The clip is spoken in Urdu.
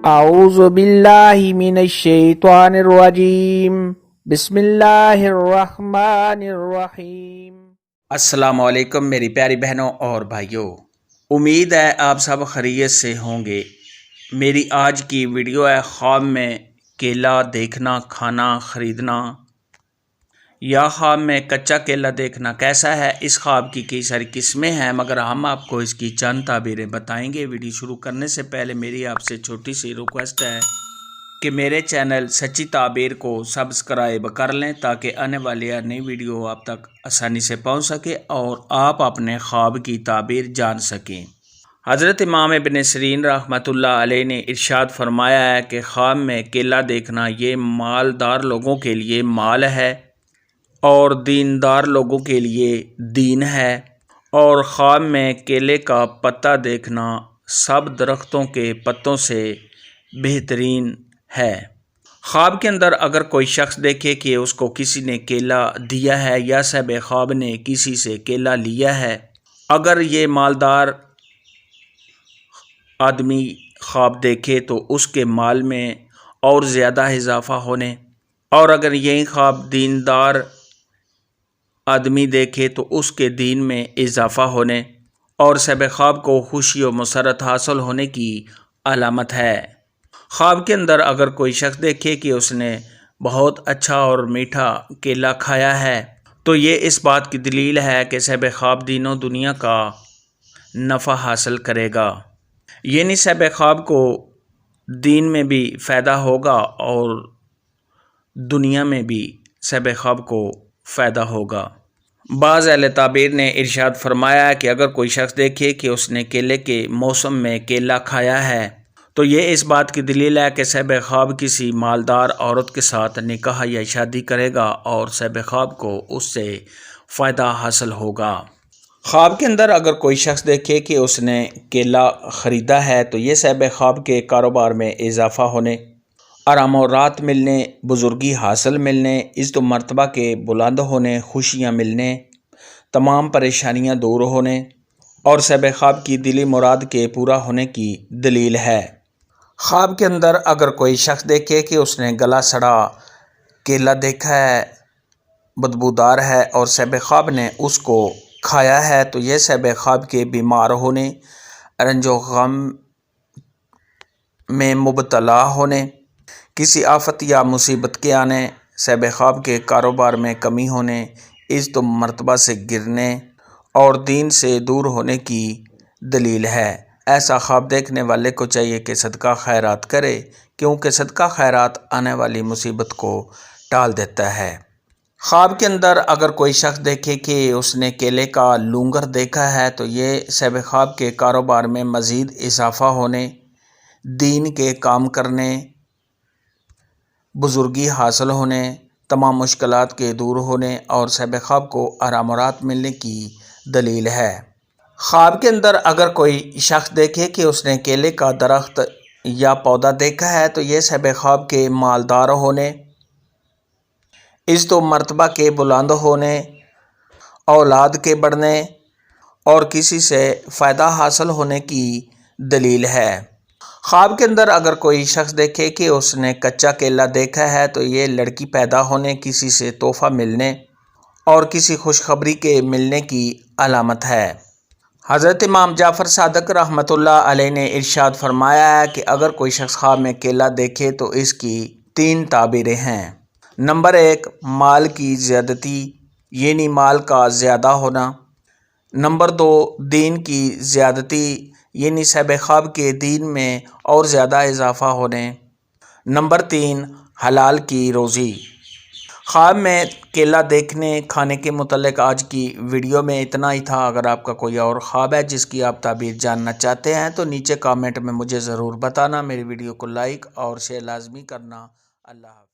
اعوذ باللہ من الشیطان الرجیم بسم اللہ الرحمن الرحیم۔ السلام علیکم میری پیاری بہنوں اور بھائیوں، امید ہے آپ سب خیریت سے ہوں گے۔ میری آج کی ویڈیو ہے خواب میں کیلا دیکھنا، کھانا، خریدنا یا خواب میں کچا کیلا دیکھنا کیسا ہے۔ اس خواب کی کئی ساری قسمیں ہیں، مگر ہم آپ کو اس کی چند تعبیریں بتائیں گے۔ ویڈیو شروع کرنے سے پہلے میری آپ سے چھوٹی سی ریکویسٹ ہے کہ میرے چینل سچی تعبیر کو سبسکرائب کر لیں تاکہ آنے والی نئی ویڈیو آپ تک آسانی سے پہنچ سکے اور آپ اپنے خواب کی تعبیر جان سکیں۔ حضرت امام ابن سیرین رحمۃ اللہ علیہ نے ارشاد فرمایا ہے کہ خواب میں کیلا دیکھنا یہ مالدار لوگوں کے لیے مال ہے اور دیندار لوگوں کے لیے دین ہے، اور خواب میں کیلے کا پتا دیکھنا سب درختوں کے پتوں سے بہترین ہے۔ خواب کے اندر اگر کوئی شخص دیکھے کہ اس کو کسی نے کیلا دیا ہے یا صاحب خواب نے کسی سے کیلا لیا ہے، اگر یہ مالدار آدمی خواب دیکھے تو اس کے مال میں اور زیادہ اضافہ ہونے، اور اگر یہی خواب دیندار آدمی دیکھے تو اس کے دین میں اضافہ ہونے اور صاحب خواب کو خوشی و مسرت حاصل ہونے کی علامت ہے۔ خواب کے اندر اگر کوئی شخص دیکھے کہ اس نے بہت اچھا اور میٹھا کیلا کھایا ہے تو یہ اس بات کی دلیل ہے کہ صاحب خواب دین و دنیا کا نفع حاصل کرے گا، یعنی صاحب خواب کو دین میں بھی فائدہ ہوگا اور دنیا میں بھی صاحب خواب کو فائدہ ہوگا۔ بعض اہل تعبیر نے ارشاد فرمایا کہ اگر کوئی شخص دیکھے کہ اس نے کیلے کے موسم میں کیلا کھایا ہے تو یہ اس بات کی دلیل ہے کہ صاحب خواب کسی مالدار عورت کے ساتھ نکاح یا شادی کرے گا اور صاحب خواب کو اس سے فائدہ حاصل ہوگا۔ خواب کے اندر اگر کوئی شخص دیکھے کہ اس نے کیلا خریدا ہے تو یہ صاحب خواب کے کاروبار میں اضافہ ہونے، آرام و راحت ملنے، بزرگی حاصل ملنے، عزت و مرتبہ کے بلند ہونے، خوشیاں ملنے، تمام پریشانیاں دور ہونے اور صاحب خواب کی دلی مراد کے پورا ہونے کی دلیل ہے۔ خواب کے اندر اگر کوئی شخص دیکھے کہ اس نے گلا سڑا کیلا دیکھا ہے، بدبودار ہے، اور صاحب خواب نے اس کو کھایا ہے تو یہ صاحب خواب کے بیمار ہونے، رنج و غم میں مبتلا ہونے، کسی آفت یا مصیبت کے آنے، صاحب خواب کے کاروبار میں کمی ہونے، عزت و مرتبہ سے گرنے اور دین سے دور ہونے کی دلیل ہے۔ ایسا خواب دیکھنے والے کو چاہیے کہ صدقہ خیرات کرے، کیونکہ صدقہ خیرات آنے والی مصیبت کو ٹال دیتا ہے۔ خواب کے اندر اگر کوئی شخص دیکھے کہ اس نے کیلے کا لونگر دیکھا ہے تو یہ صاحب خواب کے کاروبار میں مزید اضافہ ہونے، دین کے کام کرنے، بزرگی حاصل ہونے، تمام مشکلات کے دور ہونے اور صاحب خواب کو آرام و راحت ملنے کی دلیل ہے۔ خواب کے اندر اگر کوئی شخص دیکھے کہ اس نے کیلے کا درخت یا پودا دیکھا ہے تو یہ صاحب خواب کے مالدار ہونے، عزت و مرتبہ کے بلند ہونے، اولاد کے بڑھنے اور کسی سے فائدہ حاصل ہونے کی دلیل ہے۔ خواب کے اندر اگر کوئی شخص دیکھے کہ اس نے کچا کیلا دیکھا ہے تو یہ لڑکی پیدا ہونے، کسی سے تحفہ ملنے اور کسی خوشخبری کے ملنے کی علامت ہے۔ حضرت امام جعفر صادق رحمۃ اللہ علیہ نے ارشاد فرمایا ہے کہ اگر کوئی شخص خواب میں کیلا دیکھے تو اس کی 3 تعبیریں ہیں۔ نمبر 1، مال کی زیادتی، یعنی مال کا زیادہ ہونا۔ نمبر 2، دین کی زیادتی، یعنی صاحب خواب کے دین میں اور زیادہ اضافہ ہونے۔ نمبر 3، حلال کی روزی۔ خواب میں کیلا دیکھنے کھانے کے متعلق آج کی ویڈیو میں اتنا ہی تھا۔ اگر آپ کا کوئی اور خواب ہے جس کی آپ تعبیر جاننا چاہتے ہیں تو نیچے کامنٹ میں مجھے ضرور بتانا۔ میری ویڈیو کو لائک اور شیئر لازمی کرنا۔ اللہ حافظ۔